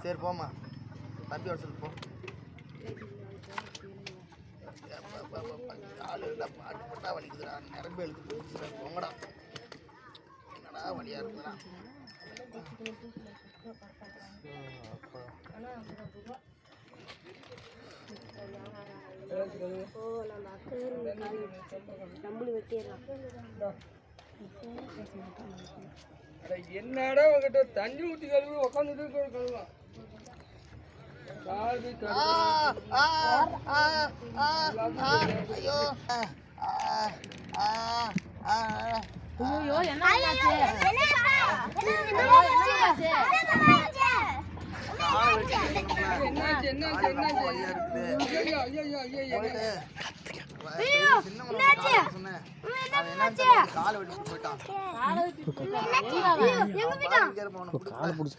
சரி போமா, தம்பி வர சொல்லு போ. காலு பாட்டு போட்டா வலிக்குதுடா, நரம்பு எழுத்து போங்கடா. என்னடா வலியா இருக்குதுடா. என்னடா உங்ககிட்ட தண்ணி ஊற்றி கழுவு உட்காந்துட்டு கழுவலாம். ஐயோ என்னாச்சு? காலை பிடிச்சி